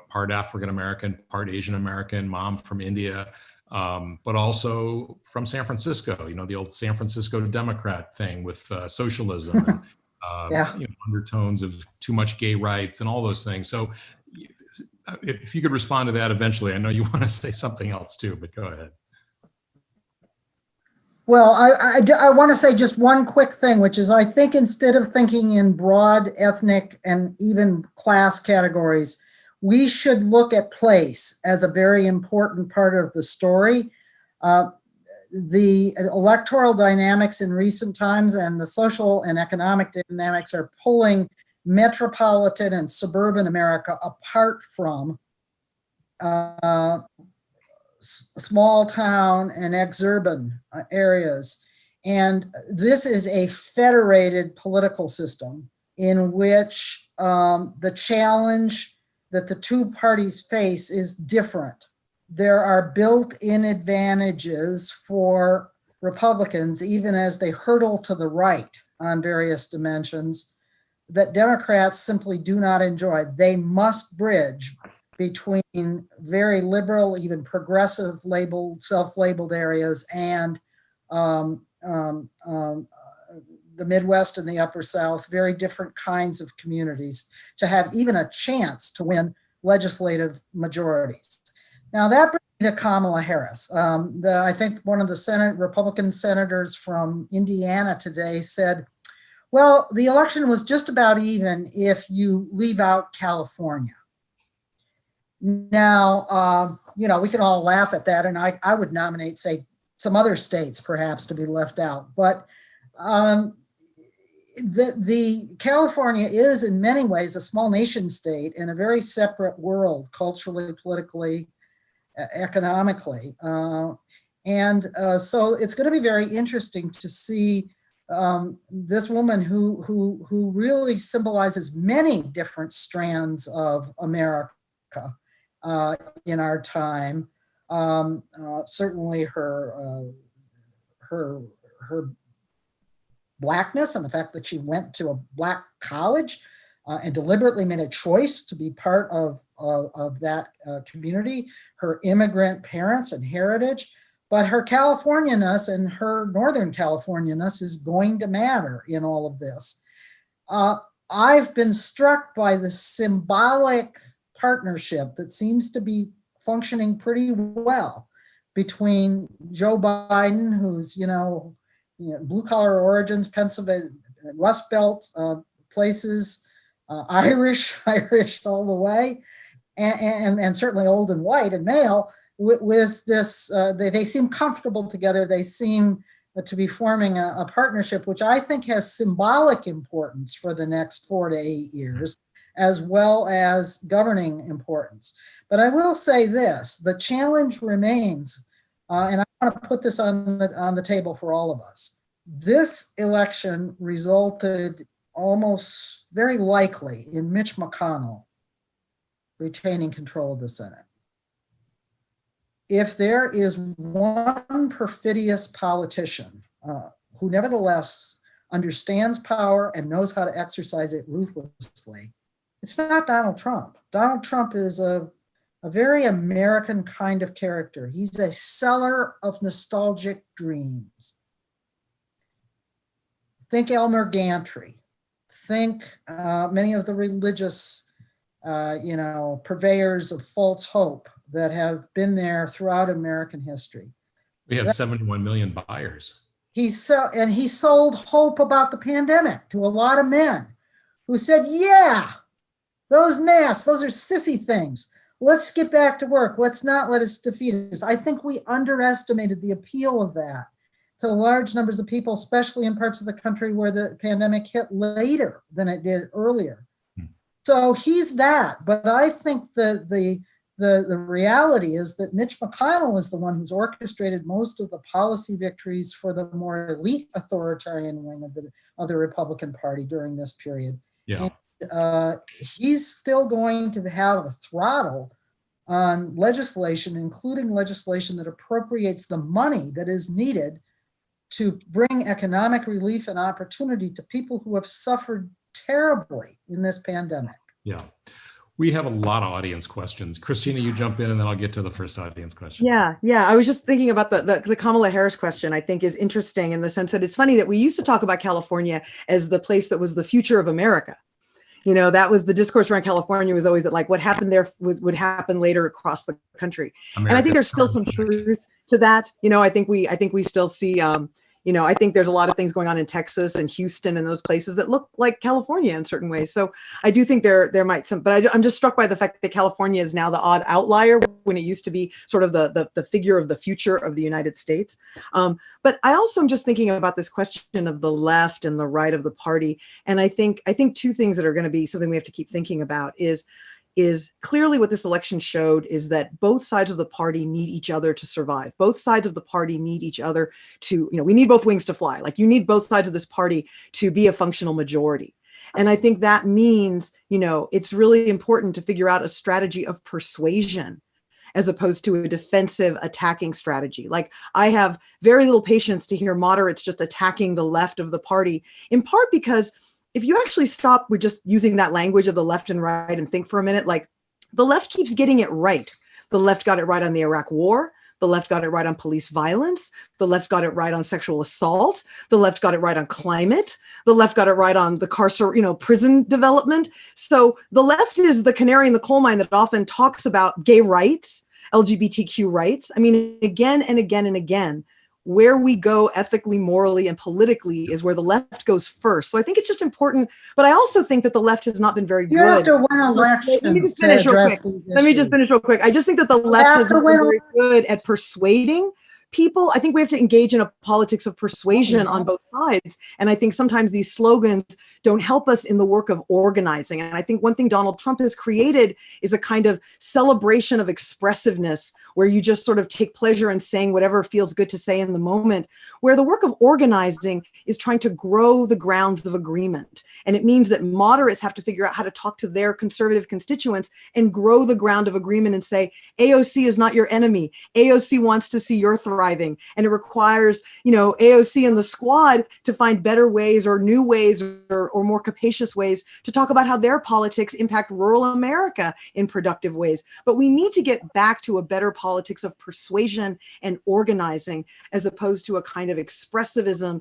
B: part African-American, part Asian-American, mom from India, but also from San Francisco, the old San Francisco Democrat thing with socialism and undertones of too much gay rights and all those things. So if you could respond to that eventually. I know you want to say something else too, but go ahead.
E: Well, I want to say just one quick thing, which is I think instead of thinking in broad ethnic and even class categories, we should look at place as a very important part of the story. The electoral dynamics in recent times and the social and economic dynamics are pulling metropolitan and suburban America apart from small town and exurban areas. And this is a federated political system in which the challenge that the two parties face is different. There are built-in advantages for Republicans, even as they hurtle to the right on various dimensions, that Democrats simply do not enjoy. They must bridge between very liberal, even progressive labeled, self-labeled areas and the Midwest and the Upper South, very different kinds of communities, to have even a chance to win legislative majorities. Now that brings me to Kamala Harris. I think one of the Republican senators from Indiana today said, well, the election was just about even if you leave out California. Now, we can all laugh at that, and I would nominate, say, some other states perhaps to be left out. But the California is in many ways a small nation state in a very separate world, culturally, politically, economically. So it's going to be very interesting to see this woman who really symbolizes many different strands of America in our time. Certainly her Blackness and the fact that she went to a Black college and deliberately made a choice to be part of that community, her immigrant parents and heritage, but her Californianess and her Northern Californianess is going to matter in all of this. I've been struck by the symbolic partnership that seems to be functioning pretty well between Joe Biden, who's, blue collar origins, Pennsylvania, Rust Belt places, Irish all the way, and certainly old and white and male. With this, they seem comfortable together. They seem to be forming a partnership, which I think has symbolic importance for the next 4 to 8 years, as well as governing importance. But I will say this: the challenge remains, and I want to put this on the table for all of us. This election resulted almost very likely in Mitch McConnell retaining control of the Senate. If there is one perfidious politician who nevertheless understands power and knows how to exercise it ruthlessly, it's not Donald Trump. Donald Trump is a very American kind of character. He's a seller of nostalgic dreams. Think Elmer Gantry. Think many of the religious, purveyors of false hope that have been there throughout American history.
B: We have 71 million buyers.
E: He sold hope about the pandemic to a lot of men who said, yeah, those masks, those are sissy things. Let's get back to work. Let's not let us defeat us. I think we underestimated the appeal of that to large numbers of people, especially in parts of the country where the pandemic hit later than it did earlier. So he's that. But I think the reality is that Mitch McConnell is the one who's orchestrated most of the policy victories for the more elite authoritarian wing of the Republican Party during this period.
B: Yeah.
E: And, he's still going to have a throttle on legislation, including legislation that appropriates the money that is needed to bring economic relief and opportunity to people who have suffered terribly in this pandemic.
B: Yeah. We have a lot of audience questions. Christina, you jump in and then I'll get to the first audience question.
C: Yeah. I was just thinking about the Kamala Harris question. I think is interesting in the sense that it's funny that we used to talk about California as the place that was the future of America. That was the discourse around California, was always that like what happened there would happen later across the country. And I think there's still some truth to that. I think we still see, I think there's a lot of things going on in Texas and Houston and those places that look like California in certain ways. So I do think there might but I'm just struck by the fact that California is now the odd outlier when it used to be sort of the figure of the future of the United States. But I also am just thinking about this question of the left and the right of the party. And I think two things that are going to be something we have to keep thinking about is clearly what this election showed is that both sides of the party need each other to survive. Both sides of the party need each other to, we need both wings to fly. Like you need both sides of this party to be a functional majority. And I think that means, it's really important to figure out a strategy of persuasion as opposed to a defensive attacking strategy. Like I have very little patience to hear moderates just attacking the left of the party, in part because if you actually stop with just using that language of the left and right and think for a minute, like the left keeps getting it right. The left got it right on the Iraq War. The left got it right on police violence. The left got it right on sexual assault. The left got it right on climate. The left got it right on the prison development. So the left is the canary in the coal mine that often talks about gay rights, LGBTQ rights. I mean, again and again and again, where we go ethically, morally, and politically is where the left goes first. So I think it's just important, but I also think that the left has not been very good.
E: You have to win elections to address these issues.
C: Let me just finish real quick. I just think that the left has not been very good at persuading people. I think we have to engage in a politics of persuasion on both sides. And I think sometimes these slogans don't help us in the work of organizing. And I think one thing Donald Trump has created is a kind of celebration of expressiveness where you just sort of take pleasure in saying whatever feels good to say in the moment, where the work of organizing is trying to grow the grounds of agreement. And it means that moderates have to figure out how to talk to their conservative constituents and grow the ground of agreement and say, AOC is not your enemy. AOC wants to see your thriving. And it requires, AOC and the squad to find better ways or new ways or more capacious ways to talk about how their politics impact rural America in productive ways. But we need to get back to a better politics of persuasion and organizing as opposed to a kind of expressivism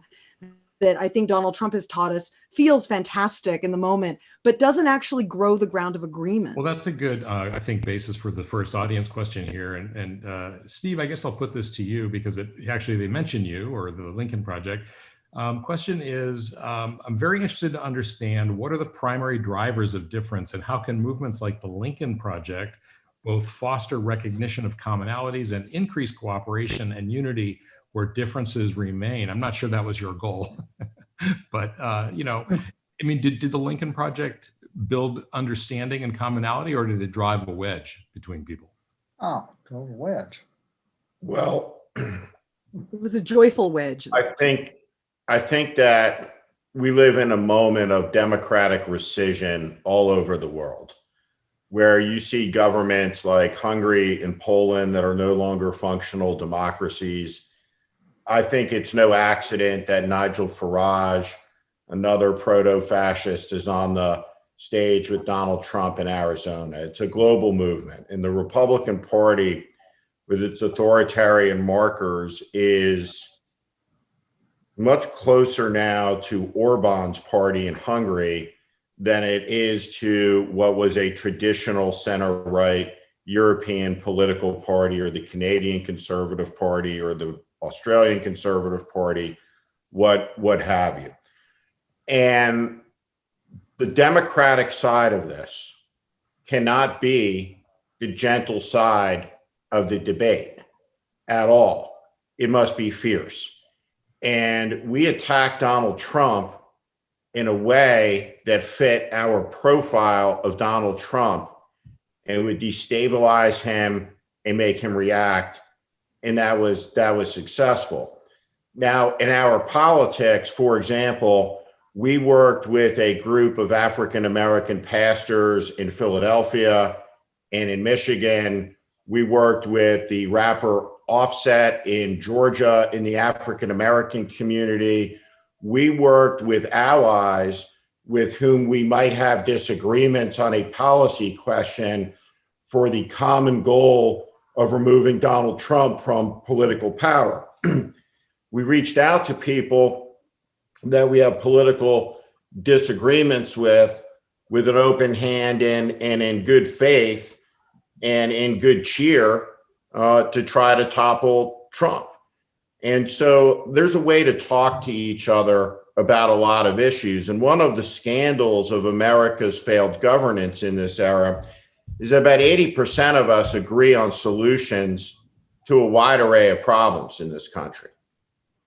C: that I think Donald Trump has taught us feels fantastic in the moment, but doesn't actually grow the ground of agreement.
B: Well, that's a good, I think, basis for the first audience question here. And Steve, I guess I'll put this to you because they mention you or the Lincoln Project. Question is, I'm very interested to understand what are the primary drivers of difference and how can movements like the Lincoln Project both foster recognition of commonalities and increase cooperation and unity where differences remain? I'm not sure that was your goal, but did the Lincoln Project build understanding and commonality, or did it drive a wedge between people?
E: Oh, build a wedge.
D: Well,
C: it was a joyful wedge.
D: I think that we live in a moment of democratic rescission all over the world, where you see governments like Hungary and Poland that are no longer functional democracies. I think it's no accident that Nigel Farage, another proto-fascist, is on the stage with Donald Trump in Arizona. It's a global movement. And the Republican Party, with its authoritarian markers, is much closer now to Orban's party in Hungary than it is to what was a traditional center-right European political party or the Canadian Conservative Party or the Australian Conservative Party, what have you. And the Democratic side of this cannot be the gentle side of the debate at all. It must be fierce. And we attacked Donald Trump in a way that fit our profile of Donald Trump and would destabilize him and make him react. And that was successful. Now, in our politics, for example, we worked with a group of African-American pastors in Philadelphia and in Michigan. We worked with the rapper Offset in Georgia in the African-American community. We worked with allies with whom we might have disagreements on a policy question for the common goal of removing Donald Trump from political power. We reached out to people that we have political disagreements with with an open hand and in good faith and in good cheer to try to topple Trump. And so there's a way to talk to each other about a lot of issues. And one of the scandals of America's failed governance in this era is that about 80% of us agree on solutions to a wide array of problems in this country,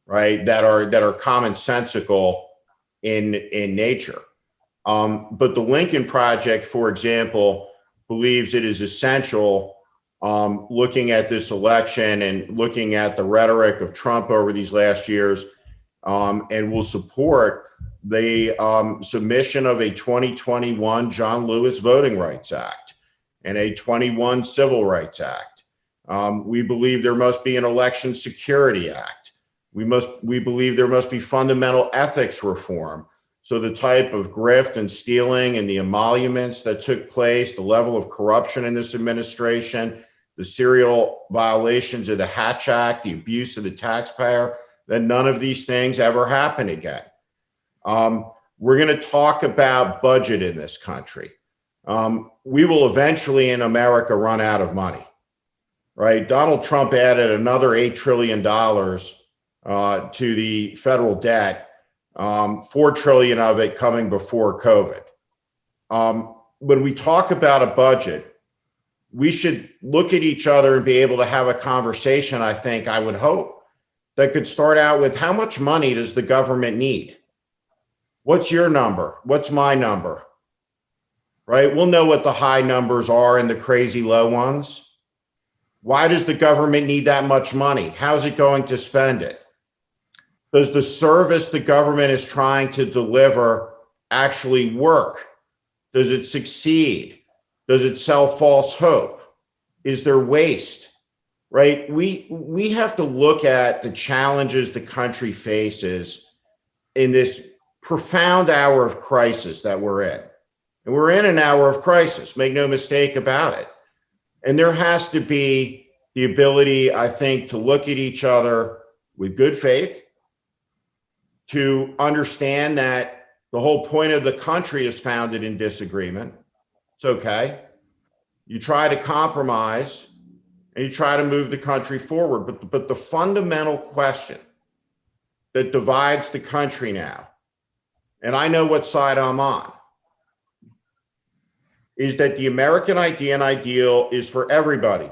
D: right? That are commonsensical in nature. But the Lincoln Project, for example, believes it is essential, looking at this election and looking at the rhetoric of Trump over these last years, and will support the submission of a 2021 John Lewis Voting Rights Act and a 21 Civil Rights Act. We believe there must be an Election Security Act. We believe there must be fundamental ethics reform. So the type of grift and stealing and the emoluments that took place, the level of corruption in this administration, the serial violations of the Hatch Act, the abuse of the taxpayer, that none of these things ever happen again. We're going to talk about budget in this country. We will eventually in America run out of money, right? Donald Trump added another $8 trillion to the federal debt. 4 trillion of it coming before COVID. When we talk about a budget, we should look at each other and be able to have a conversation, I would hope, that could start out with how much money does the government need? What's your number? What's my number? Right? We'll know what the high numbers are and the crazy low ones. Why does the government need that much money? How's it going to spend it? Does the service the government is trying to deliver actually work? Does it succeed? Does it sell false hope? Is there waste? Right? We have to look at the challenges the country faces in this profound hour of crisis that we're in. And we're in an hour of crisis, make no mistake about it. And there has to be the ability, I think, to look at each other with good faith, to understand that the whole point of the country is founded in disagreement. It's okay. You try to compromise and you try to move the country forward. But the fundamental question that divides the country now, and I know what side I'm on, is that the American idea and ideal is for everybody.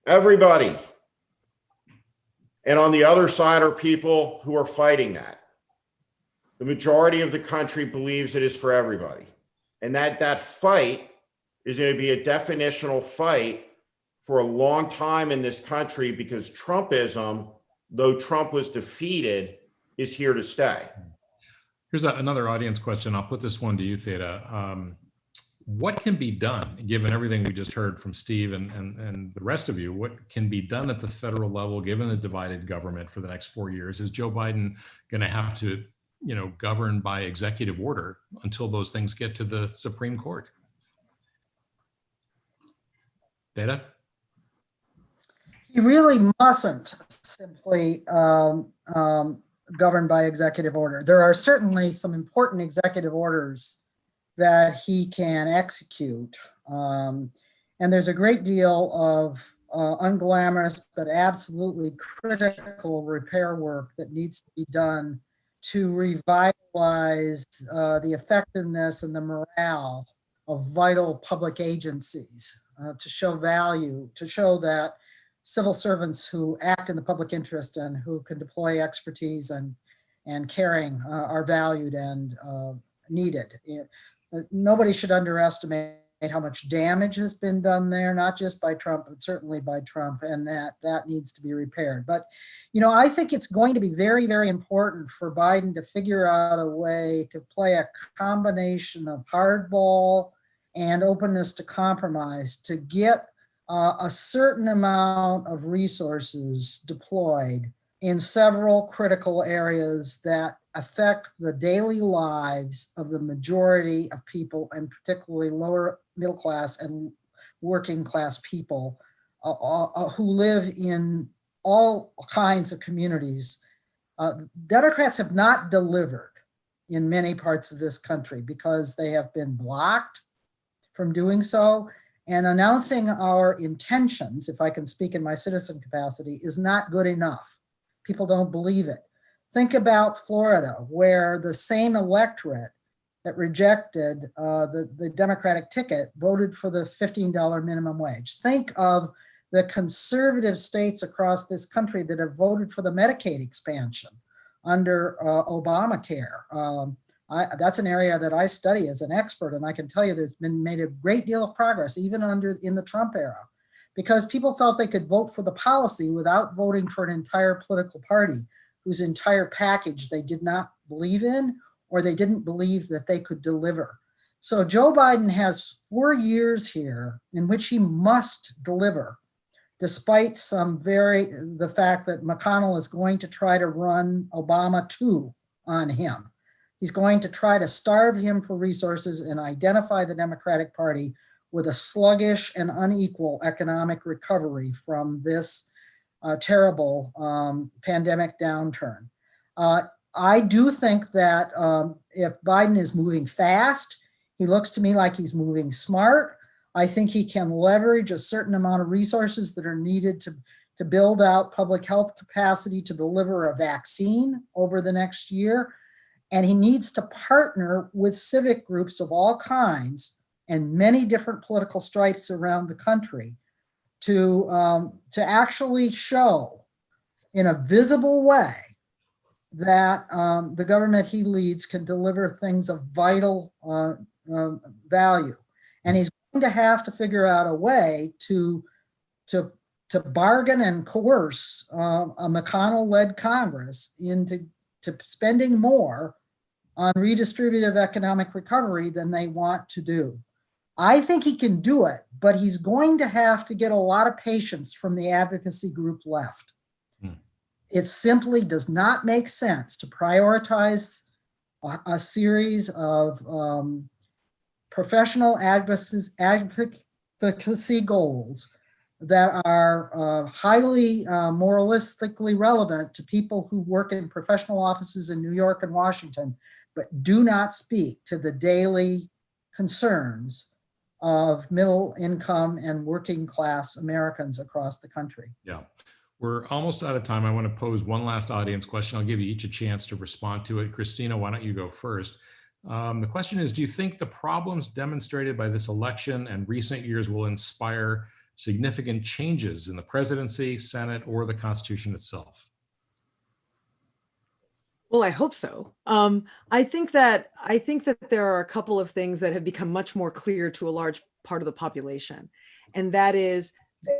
D: Everybody. And on the other side are people who are fighting that. The majority of the country believes it is for everybody. And that fight is going to be a definitional fight for a long time in this country, because Trumpism, though Trump was defeated, is here to stay.
B: Here's another audience question. I'll put this one to you, Theda. What can be done, given everything we just heard from Steve and the rest of you, what can be done at the federal level, given the divided government for the next 4 years? Is Joe Biden going to have to, govern by executive order until those things get to the Supreme Court? Theda?
E: He really mustn't simply govern by executive order. There are certainly some important executive orders that he can execute. And there's a great deal of unglamorous but absolutely critical repair work that needs to be done to revitalize the effectiveness and the morale of vital public agencies, to show value, to show that civil servants who act in the public interest and who can deploy expertise and caring are valued and needed. Nobody should underestimate how much damage has been done there, not just by Trump, but certainly by Trump, and that needs to be repaired. But, I think it's going to be very, very important for Biden to figure out a way to play a combination of hardball and openness to compromise to get a certain amount of resources deployed in several critical areas that affect the daily lives of the majority of people, and particularly lower middle class and working class people who live in all kinds of communities. Democrats have not delivered in many parts of this country because they have been blocked from doing so. And announcing our intentions, if I can speak in my citizen capacity, is not good enough. People don't believe it. Think about Florida, where the same electorate that rejected the Democratic ticket voted for the $15 minimum wage. Think of the conservative states across this country that have voted for the Medicaid expansion under Obamacare. That's an area that I study as an expert, and I can tell you there's been made a great deal of progress, even in the Trump era, because people felt they could vote for the policy without voting for an entire political party whose entire package they did not believe in, or they didn't believe that they could deliver. So Joe Biden has 4 years here in which he must deliver, despite the fact that McConnell is going to try to run Obama 2 on him. He's going to try to starve him for resources and identify the Democratic Party with a sluggish and unequal economic recovery from this terrible pandemic downturn. I do think that if Biden is moving fast, he looks to me like he's moving smart. I think he can leverage a certain amount of resources that are needed to build out public health capacity to deliver a vaccine over the next year. And he needs to partner with civic groups of all kinds and many different political stripes around the country to actually show in a visible way that the government he leads can deliver things of vital value. And he's going to have to figure out a way to bargain and coerce a McConnell-led Congress into spending more on redistributive economic recovery than they want to do. I think he can do it, but he's going to have to get a lot of patience from the advocacy group left. It simply does not make sense to prioritize a series of professional advocacy goals that are highly moralistically relevant to people who work in professional offices in New York and Washington, but do not speak to the daily concerns of middle income and working class Americans across the country.
B: Yeah. We're almost out of time. I want to pose one last audience question. I'll give you each a chance to respond to it. Christina, why don't you go first? The question is, do you think the problems demonstrated by this election and recent years will inspire significant changes in the presidency, Senate, or the Constitution itself?
C: Well, I hope so. I think that there are a couple of things that have become much more clear to a large part of the population, and that is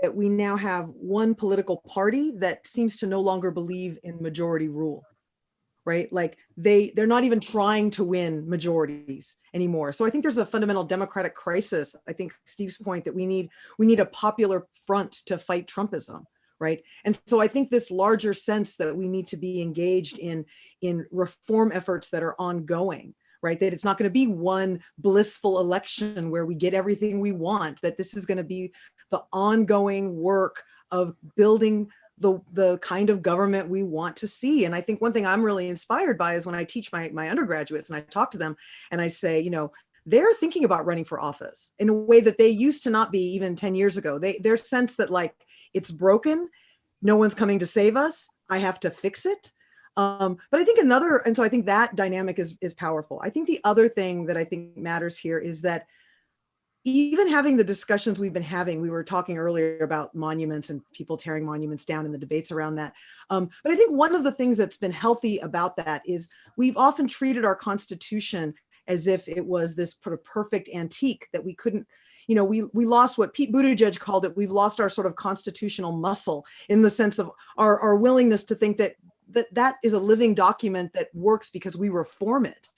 C: that we now have one political party that seems to no longer believe in majority rule, right? Like they're not even trying to win majorities anymore. So I think there's a fundamental democratic crisis. I think Steve's point that we need a popular front to fight Trumpism, right? And so I think this larger sense that we need to be engaged in reform efforts that are ongoing, right? That it's not going to be one blissful election where we get everything we want, that this is going to be the ongoing work of building the kind of government we want to see. And I think one thing I'm really inspired by is when I teach my undergraduates and I talk to them and I say, they're thinking about running for office in a way that they used to not be even 10 years ago. Their sense that like, it's broken, no one's coming to save us, I have to fix it. But I think so I think that dynamic is powerful. I think the other thing that I think matters here is that even having the discussions we've been having, we were talking earlier about monuments and people tearing monuments down and the debates around that. But I think one of the things that's been healthy about that is we've often treated our Constitution as if it was this sort of perfect antique that we couldn't, we lost what Pete Buttigieg called it. We've lost our sort of constitutional muscle in the sense of our willingness to think that is a living document that works because we reform it,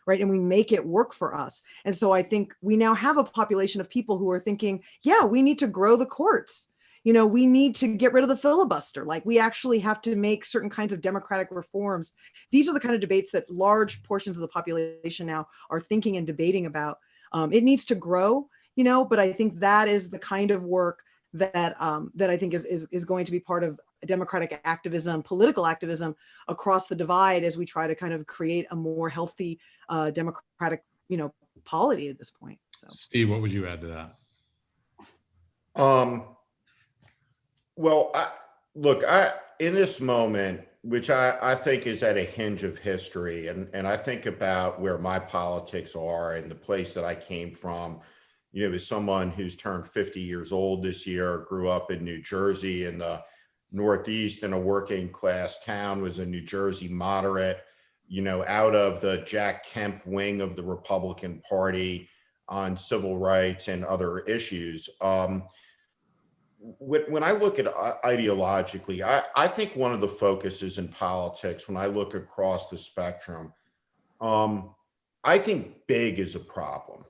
C: right? And we make it work for us. And so I think we now have a population of people who are thinking, yeah, we need to grow the courts. We need to get rid of the filibuster. Like we actually have to make certain kinds of democratic reforms. These are the kind of debates that large portions of the population now are thinking and debating about. It needs to grow, but I think that is the kind of work that I think is going to be part of democratic activism, political activism across the divide as we try to kind of create a more healthy democratic, polity at this point. So,
B: Steve, what would you add to that?
D: Well, in this moment, which I think is at a hinge of history, and I think about where my politics are and the place that I came from, as someone who's turned 50 years old this year, grew up in New Jersey in the Northeast in a working class town, was a New Jersey moderate, out of the Jack Kemp wing of the Republican Party on civil rights and other issues. When I look at ideologically, I think one of the focuses in politics, when I look across the spectrum, I think big is a problem.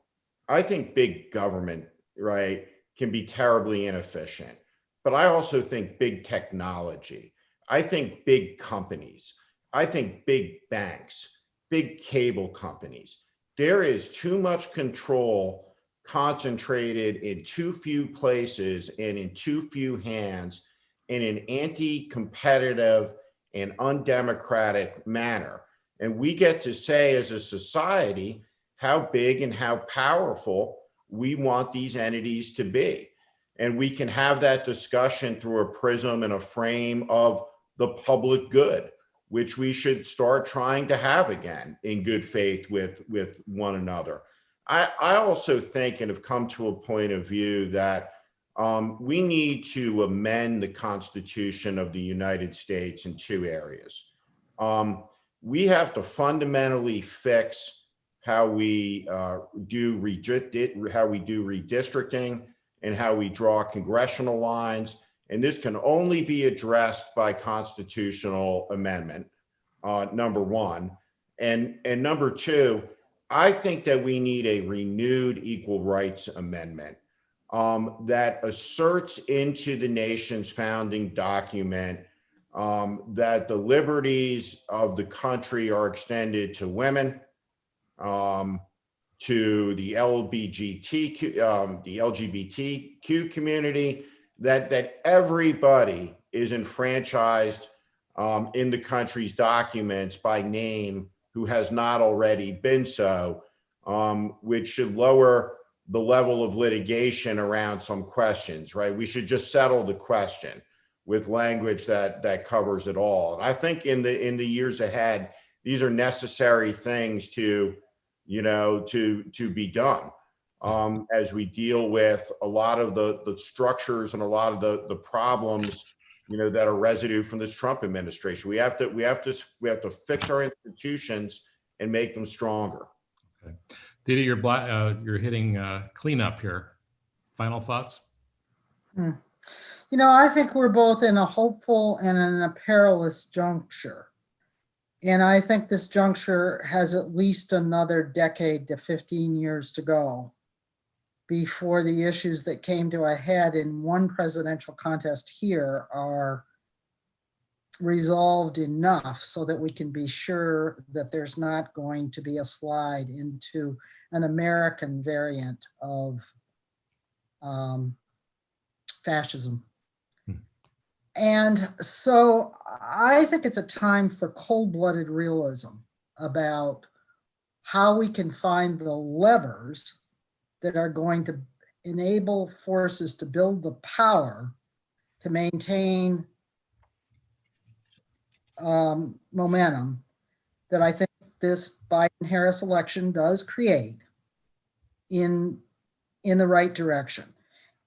D: I think big government, right, can be terribly inefficient. But I also think big technology. I think big companies. I think big banks, big cable companies. There is too much control concentrated in too few places and in too few hands in an anti-competitive and undemocratic manner. And we get to say as a society how big and how powerful we want these entities to be. And we can have that discussion through a prism and a frame of the public good, which we should start trying to have again in good faith with one another. I also think and have come to a point of view that we need to amend the Constitution of the United States in two areas. We have to fundamentally fix how we do redistricting and how we draw congressional lines. And this can only be addressed by constitutional amendment, number one. And number two, I think that we need a renewed equal rights amendment that asserts into the nation's founding document that the liberties of the country are extended to women, to the LGBTQ community, that everybody is enfranchised in the country's documents by name who has not already been so, which should lower the level of litigation around some questions, right? We should just settle the question with language that covers it all. And I think in the years ahead, these are necessary things to be done as we deal with a lot of the structures and a lot of the problems, that are residue from this Trump administration. We have to fix our institutions and make them stronger.
B: Okay. Didi, you're hitting cleanup here. Final thoughts?
E: I think we're both in a hopeful and in a perilous juncture. And I think this juncture has at least another decade to 15 years to go before the issues that came to a head in one presidential contest here are resolved enough so that we can be sure that there's not going to be a slide into an American variant of fascism. And so I think it's a time for cold-blooded realism about how we can find the levers that are going to enable forces to build the power to maintain momentum that I think this Biden-Harris election does create in the right direction.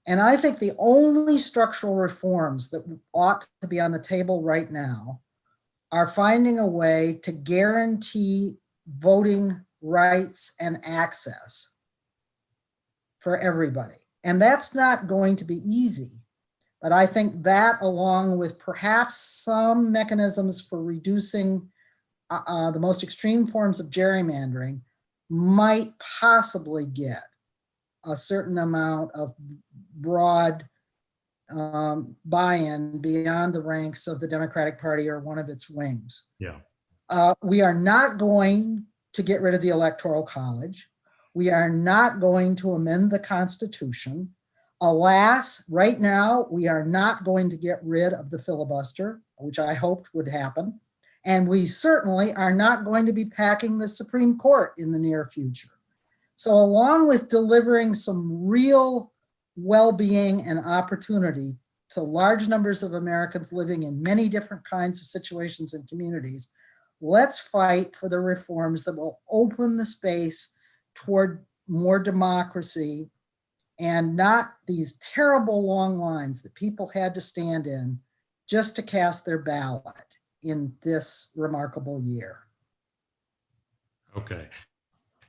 E: And I think the only structural reforms that ought to be on the table right now are finding a way to guarantee voting rights and access for everybody. And that's not going to be easy. But I think that, along with perhaps some mechanisms for reducing the most extreme forms of gerrymandering, might possibly get a certain amount of broad buy-in beyond the ranks of the Democratic Party or one of its wings.
B: Yeah.
E: We are not going to get rid of the Electoral College. We are not going to amend the Constitution Alas, right now, we are not going to get rid of the filibuster, which I hoped would happen. And we certainly are not going to be packing the Supreme Court in the near future. So along with delivering some real well-being and opportunity to large numbers of Americans living in many different kinds of situations and communities, let's fight for the reforms that will open the space toward more democracy and not these terrible long lines that people had to stand in just to cast their ballot in this remarkable year.
B: Okay.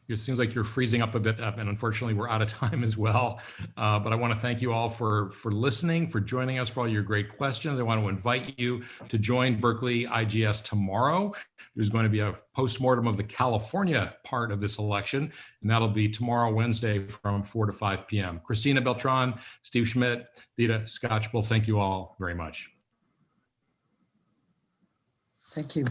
B: It seems like you're freezing up a bit, and unfortunately we're out of time as well. But I want to thank you all for listening, for joining us, for all your great questions. I want to invite you to join Berkeley IGS tomorrow. There's going to be a postmortem of the California part of this election, and that'll be tomorrow, Wednesday, from 4 to 5 p.m. Christina Beltran, Steve Schmidt, Theda Scotchbull, thank you all very much.
E: Thank you.